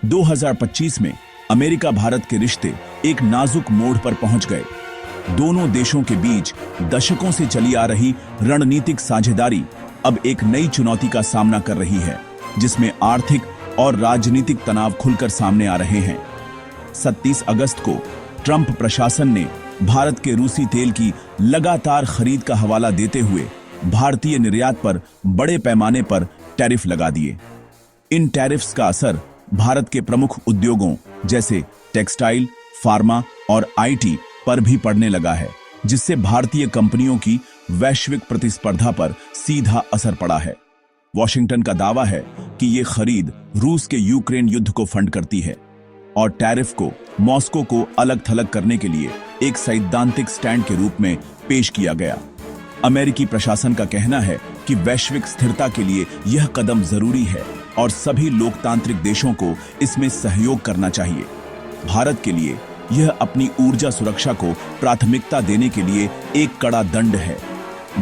2025 में अमेरिका भारत के रिश्ते एक नाजुक मोड़ पर पहुंच गए। दोनों देशों के बीच दशकों से चली आ रही रणनीतिक साझेदारी अब एक नई चुनौती का सामना कर रही है, जिसमें आर्थिक और राजनीतिक तनाव खुलकर सामने आ रहे हैं। 27 अगस्त को ट्रंप प्रशासन ने भारत के रूसी तेल की लगातार खरीद का हवाला देते हुए भारतीय निर्यात पर बड़े पैमाने पर टैरिफ लगा दिए। इन टैरिफ्स का असर भारत के प्रमुख उद्योगों जैसे टेक्सटाइल, फार्मा और आईटी पर भी पड़ने लगा है, जिससे भारतीय कंपनियों की वैश्विक प्रतिस्पर्धा पर सीधा असर पड़ा है। वॉशिंगटन का दावा है कि ये खरीद रूस के यूक्रेन युद्ध को फंड करती है और टैरिफ को मॉस्को को अलग थलग करने के लिए एक सैद्धांतिक स्टैंड के रूप में पेश किया गया। अमेरिकी प्रशासन का कहना है कि वैश्विक स्थिरता के लिए यह कदम जरूरी है और सभी लोकतांत्रिक देशों को इसमें सहयोग करना चाहिए। भारत के लिए यह अपनी ऊर्जा सुरक्षा को प्राथमिकता देने के लिए एक कड़ा दंड है।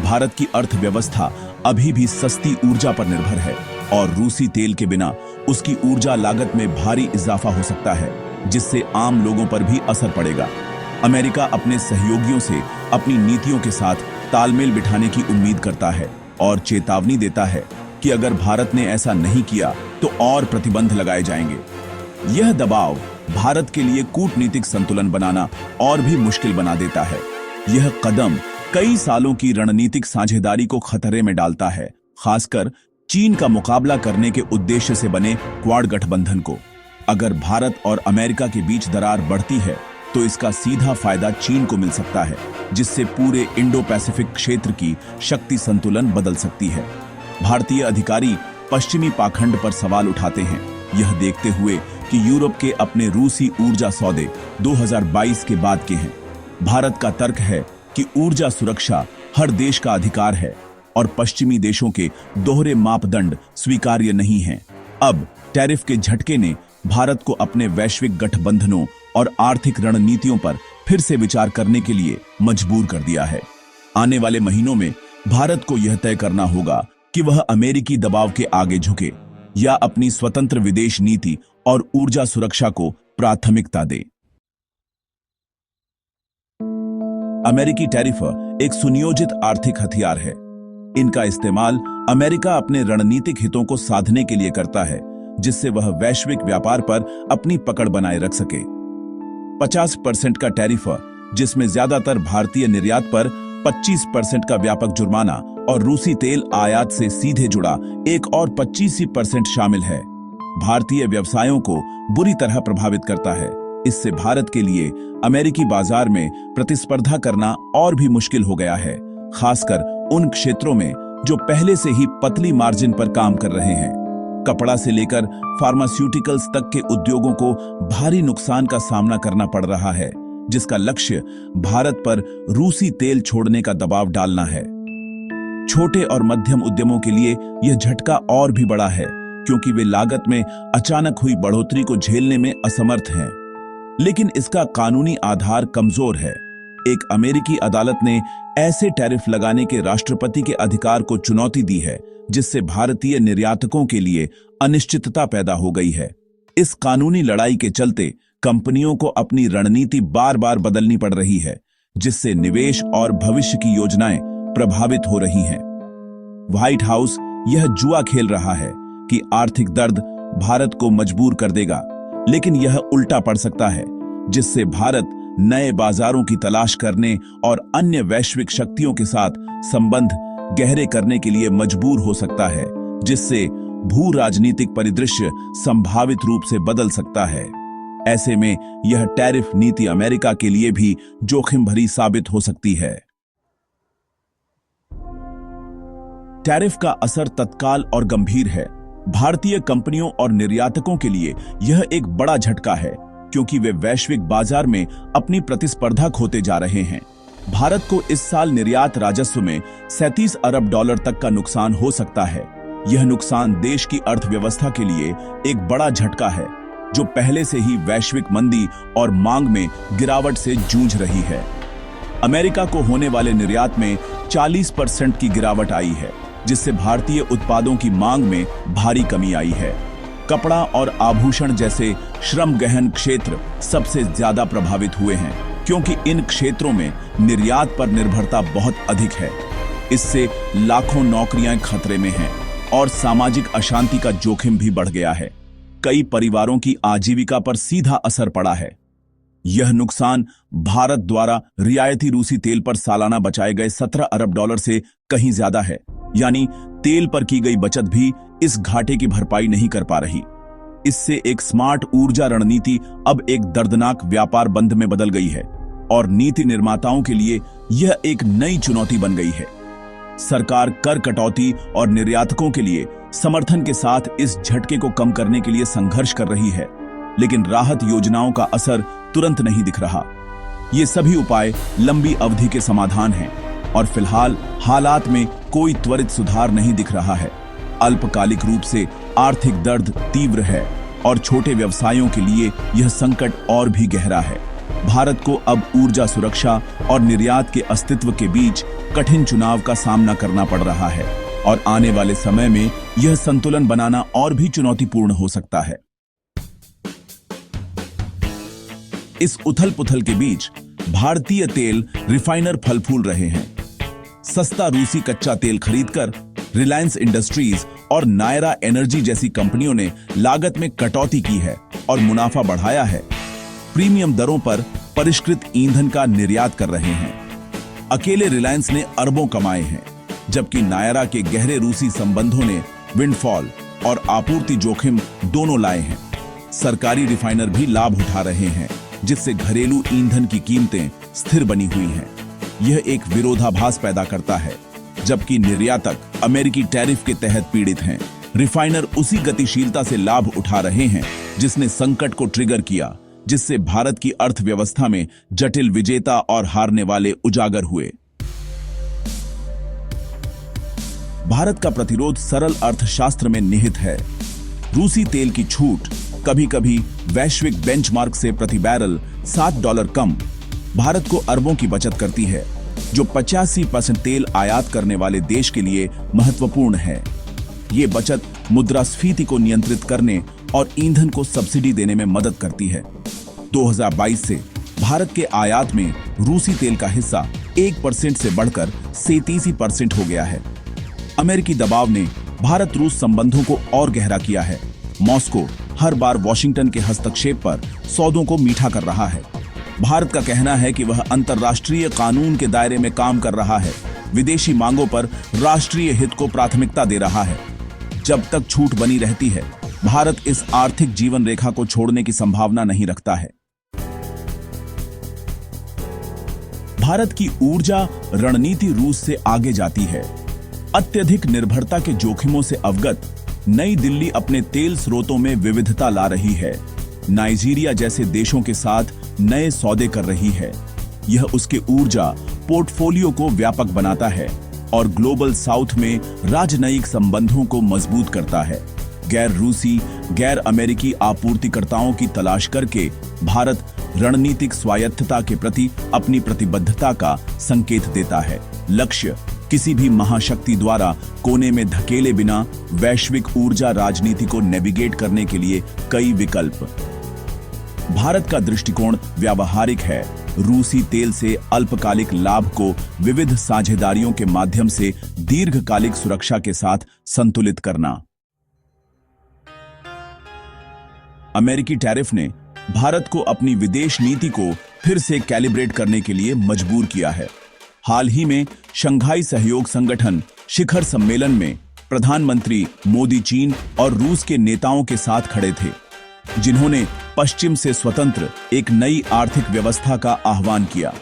भारत की अर्थव्यवस्था अभी भी सस्ती ऊर्जा पर निर्भर है और रूसी तेल के बिना उसकी ऊर्जा लागत में भारी इजाफा हो सकता है, जिससे आम लोगों पर भी असर पड़ेगा। अमेरिका अपने सहयोगियों से अपनी नीतियों के साथ तालमेल बिठाने की उम्मीद करता है और चेतावनी देता है कि अगर भारत ने ऐसा नहीं किया तो और प्रतिबंध लगाए जाएंगे। यह दबाव भारत के लिए कूटनीतिक संतुलन बनाना और भी मुश्किल बना देता है। यह कदम कई सालों की रणनीतिक साझेदारी को खतरे में डालता है, खासकर चीन का मुकाबला करने के उद्देश्य से बने क्वाड गठबंधन को। अगर भारत और अमेरिका के बीच दरार बढ़ती है तो इसका सीधा फायदा चीन को मिल सकता है, जिससे पूरे इंडो पैसिफिक क्षेत्र की शक्ति संतुलन बदल सकती है। भारतीय अधिकारी पश्चिमी पाखंड पर सवाल उठाते हैं, यह देखते हुए कि यूरोप के अपने रूसी ऊर्जा सौदे 2022 के बाद के हैं। भारत का तर्क है कि ऊर्जा सुरक्षा हर देश का अधिकार है और पश्चिमी देशों के दोहरे मापदंड स्वीकार्य नहीं हैं। अब टैरिफ के झटके ने भारत को अपने वैश्विक गठबंधनों और आर्थिक रणनीतियों पर फिर से विचार करने के लिए मजबूर कर दिया है। आने वाले महीनों में भारत को यह तय करना होगा कि वह अमेरिकी दबाव के आगे झुके या अपनी स्वतंत्र विदेश नीति और ऊर्जा सुरक्षा को प्राथमिकता दे। अमेरिकी टैरिफ एक सुनियोजित आर्थिक हथियार है। इनका इस्तेमाल अमेरिका अपने रणनीतिक हितों को साधने के लिए करता है, जिससे वह वैश्विक व्यापार पर अपनी पकड़ बनाए रख सके। 50% का टैरिफ, जिसमें ज्यादातर भारतीय निर्यात पर 25% का व्यापक जुर्माना और रूसी तेल आयात से सीधे जुड़ा एक और 25% शामिल है, भारतीय व्यवसायों को बुरी तरह प्रभावित करता है। इससे भारत के लिए अमेरिकी बाजार में प्रतिस्पर्धा करना और भी मुश्किल हो गया है, खासकर उन क्षेत्रों में जो पहले से ही पतली मार्जिन पर काम कर रहे हैं। कपड़ा से लेकर फार्मास्यूटिकल्स तक के उद्योगों को भारी नुकसान का सामना करना पड़ रहा है, जिसका लक्ष्य भारत पर रूसी तेल छोड़ने का दबाव डालना है। छोटे और मध्यम उद्यमों के लिए यह झटका और भी बड़ा है, क्योंकि वे लागत में अचानक हुई बढ़ोतरी को झेलने में असमर्थ हैं। लेकिन इसका कानूनी आधार कमजोर है। एक अमेरिकी अदालत ने ऐसे टैरिफ लगाने के राष्ट्रपति के अधिकार को चुनौती दी है, जिससे भारतीय निर्यातकों के लिए अनिश्चितता पैदा हो गई है। इस कानूनी लड़ाई के चलते कंपनियों को अपनी रणनीति बार बार बदलनी पड़ रही है, जिससे निवेश और भविष्य की योजनाएं प्रभावित हो रही हैं। व्हाइट हाउस यह जुआ खेल रहा है कि आर्थिक दर्द भारत को मजबूर कर देगा, लेकिन यह उल्टा पड़ सकता है, जिससे भारत नए बाजारों की तलाश करने और अन्य वैश्विक शक्तियों के साथ संबंध गहरे करने के लिए मजबूर हो सकता है, जिससे भू राजनीतिक परिदृश्य संभावित रूप से बदल सकता है। ऐसे में यह टैरिफ नीति अमेरिका के लिए भी जोखिम भरी साबित हो सकती है। टैरिफ का असर तत्काल और गंभीर है। भारतीय कंपनियों और निर्यातकों के लिए यह एक बड़ा झटका है, क्योंकि वे वैश्विक बाजार में अपनी प्रतिस्पर्धा खोते जा रहे हैं। भारत को इस साल निर्यात राजस्व में 37 अरब डॉलर तक का नुकसान हो सकता है। यह नुकसान देश की अर्थव्यवस्था के लिए एक बड़ा झटका है, जो पहले से ही वैश्विक मंदी और मांग में गिरावट से जूझ रही है। अमेरिका को होने वाले निर्यात में 40% की गिरावट आई है, जिससे भारतीय उत्पादों की मांग में भारी कमी आई है। कपड़ा और आभूषण जैसे श्रम गहन क्षेत्र सबसे ज्यादा प्रभावित हुए हैं, क्योंकि इन क्षेत्रों में निर्यात पर निर्भरता बहुत अधिक है। इससे लाखों नौकरियां खतरे में हैं और सामाजिक अशांति का जोखिम भी बढ़ गया है। कई परिवारों की आजीविका पर सीधा असर पड़ा है। यह नुकसान भारत द्वारा रियायती रूसी तेल पर सालाना बचाए गए 17 अरब डॉलर से कहीं ज्यादा है, यानी तेल पर की गई बचत भी इस घाटे की भरपाई नहीं कर पा रही। इससे एक स्मार्ट ऊर्जा रणनीति अब एक दर्दनाक व्यापार बंध में बदल गई है और नीति निर्माताओं के लिए यह एक नई चुनौती बन गई है। सरकार कर कटौती और निर्यातकों के लिए समर्थन के साथ इस झटके को कम करने के लिए संघर्ष कर रही है, लेकिन राहत योजनाओं का असर तुरंत नहीं दिख रहा। ये सभी उपाय लंबी अवधि के समाधान हैं और फिलहाल हालात में कोई त्वरित सुधार नहीं दिख रहा है। अल्पकालिक रूप से आर्थिक दर्द तीव्र है और छोटे व्यवसायों के लिए यह संकट और भी गहरा है। भारत को अब ऊर्जा सुरक्षा और निर्यात के अस्तित्व के बीच कठिन चुनाव का सामना करना पड़ रहा है और आने वाले समय में यह संतुलन बनाना और भी चुनौतीपूर्ण हो सकता है। इस उथल-पुथल के बीच भारतीय तेल रिफाइनर फल फूल रहे हैं। सस्ता रूसी कच्चा तेल खरीदकर रिलायंस इंडस्ट्रीज और नायरा एनर्जी जैसी कंपनियों ने लागत में कटौती की है और मुनाफा बढ़ाया है। प्रीमियम दरों पर परिष्कृत ईंधन का निर्यात कर रहे हैं। अकेले रिलायंस ने अरबों कमाए हैं, जबकि नायरा के गहरे रूसी संबंधों ने विंडफॉल और आपूर्ति जोखिम दोनों लाए हैं। सरकारी रिफाइनर भी लाभ उठा रहे हैं, जिससे घरेलू ईंधन की कीमतें स्थिर बनी हुई हैं। यह एक विरोधाभास पैदा करता है। जबकि निर्यातक अमेरिकी टैरिफ के तहत पीड़ित हैं, रिफाइनर उसी गतिशीलता से लाभ उठा रहे हैं जिसने संकट को ट्रिगर किया, जिससे भारत की अर्थव्यवस्था में जटिल विजेता और हारने वाले उजागर हुए। भारत का प्रतिरोध सरल अर्थशास्त्र में निहित है। रूसी तेल की छूट कभी-कभी वैश्विक बेंचमार्क से प्रति बैरल $7 कम भारत को अरबों की बचत करती है, जो 85% तेल आयात करने वाले देश के लिए महत्वपूर्ण है। ये बचत मुद्रास्फीति को नियंत्रित करने और ईंधन को सब्सिडी देने में मदद करती है। 2022 से भारत के आयात में रूसी तेल का हिस्सा 1% से बढ़कर 37% हो गया है। अमेरिकी दबाव ने भारत रूस संबंधों को और गहरा किया है। मॉस्को हर बार वॉशिंगटन के हस्तक्षेप पर सौदों को मीठा कर रहा है। भारत का कहना है कि वह अंतर्राष्ट्रीय कानून के दायरे में काम कर रहा है, विदेशी मांगों पर राष्ट्रीय हित को प्राथमिकता दे रहा है। जब तक छूट बनी रहती है, भारत इस आर्थिक जीवन रेखा को छोड़ने की संभावना नहीं रखता है। भारत की ऊर्जा रणनीति रूस से आगे जाती है। अत्यधिक निर्भरता के जोखिमों से अवगत नई दिल्ली अपने तेल स्रोतों में विविधता ला रही है। नाइजीरिया जैसे देशों के साथ नए सौदे कर रही है। यह उसके ऊर्जा पोर्टफोलियो को व्यापक बनाता है और ग्लोबल साउथ में राजनयिक संबंधों को मजबूत करता है। गैर रूसी, गैर अमेरिकी आपूर्तिकर्ताओं की तलाश करके भारत रणनीतिक स्वायत्तता के प्रति अपनी प्रतिबद्धता का संकेत देता है। लक्ष्य किसी भी महाशक्ति द्वारा कोने में धकेले बिना वैश्विक ऊर्जा राजनीति को नेविगेट करने के लिए कई विकल्प। भारत का दृष्टिकोण व्यावहारिक है। रूसी तेल से अल्पकालिक लाभ को विविध साझेदारियों के माध्यम से दीर्घकालिक सुरक्षा के साथ संतुलित करना। अमेरिकी टैरिफ ने भारत को अपनी विदेश नीति को फिर से कैलिब्रेट करने के लिए मजबूर किया है। हाल ही में शंघाई सहयोग संगठन शिखर सम्मेलन में प्रधानमंत्री मोदी चीन और रूस के नेताओं के साथ खड़े थे, जिन्होंने पश्चिम से स्वतंत्र एक नई आर्थिक व्यवस्था का आह्वान किया।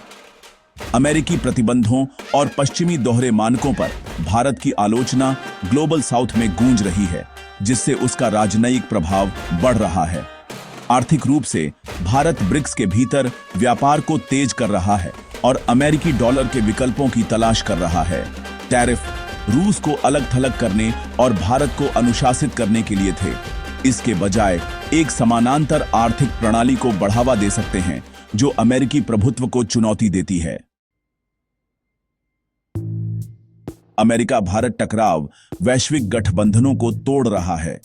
अमेरिकी प्रतिबंधों और पश्चिमी दोहरे मानकों पर भारत की आलोचना ग्लोबल साउथ में गूंज रही है, जिससे उसका राजनयिक प्रभाव बढ़ रहा है। आर्थिक रूप से भारत ब्रिक्स के भीतर व्यापार को तेज कर रहा है और अमेरिकी डॉलर के विकल्पों की तलाश कर रहा है। टैरिफ रूस को अलग थलग करने और भारत को अनुशासित करने के लिए थे। इसके बजाय एक समानांतर आर्थिक प्रणाली को बढ़ावा दे सकते हैं, जो अमेरिकी प्रभुत्व को चुनौती देती है। अमेरिका भारत टकराव वैश्विक गठबंधनों को तोड़ रहा है।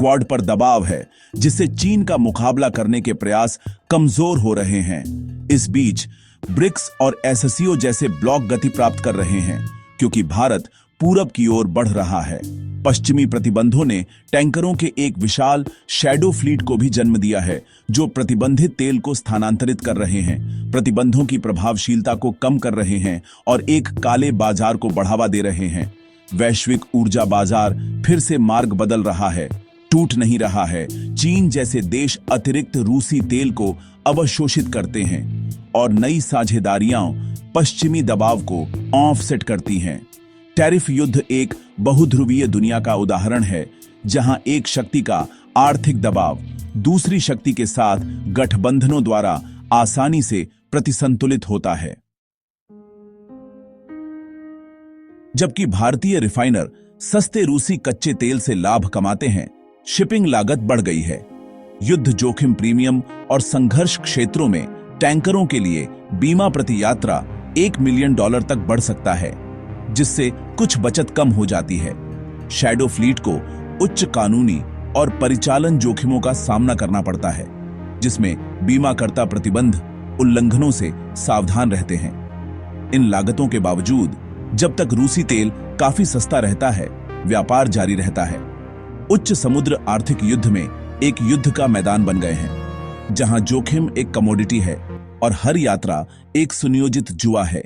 क्वाड पर दबाव है, जिससे चीन का मुकाबला करने के प्रयास कमजोर हो रहे हैं। इस बीच ब्रिक्स और एससीओ जैसे ब्लॉक गति प्राप्त कर रहे हैं, क्योंकि भारत पूरब की ओर बढ़ रहा है। पश्चिमी प्रतिबंधों ने टैंकरों के एक विशाल शैडो फ्लीट को भी जन्म दिया है, जो प्रतिबंधित तेल को स्थानांतरित कर रहे हैं, प्रतिबंधों की प्रभावशीलता को कम कर रहे हैं और एक काले बाजार को बढ़ावा दे रहे हैं। वैश्विक ऊर्जा बाजार फिर से मार्ग बदल रहा है, टूट नहीं रहा है। चीन जैसे देश अतिरिक्त रूसी तेल को अवशोषित करते हैं और नई साझेदारियां पश्चिमी दबाव को ऑफसेट करती हैं। टैरिफ युद्ध एक बहुध्रुवीय दुनिया का उदाहरण है, जहां एक शक्ति का आर्थिक दबाव दूसरी शक्ति के साथ गठबंधनों द्वारा आसानी से प्रतिसंतुलित होता है। जबकि भारतीय रिफाइनर सस्ते रूसी कच्चे तेल से लाभ कमाते हैं, शिपिंग लागत बढ़ गई है। युद्ध जोखिम प्रीमियम और संघर्ष क्षेत्रों में टैंकरों के लिए बीमा प्रति यात्रा $1 मिलियन तक बढ़ सकता है, जिससे कुछ बचत कम हो जाती है। शैडो फ्लीट को उच्च कानूनी और परिचालन जोखिमों का सामना करना पड़ता है, जिसमें बीमाकर्ता प्रतिबंध उल्लंघनों से सावधान रहते हैं। इन लागतों के बावजूद जब तक रूसी तेल काफी सस्ता रहता है, व्यापार जारी रहता है। उच्च समुद्र आर्थिक युद्ध में एक युद्ध का मैदान बन गए हैं, जहां जोखिम एक कमोडिटी है और हर यात्रा एक सुनियोजित जुआ है।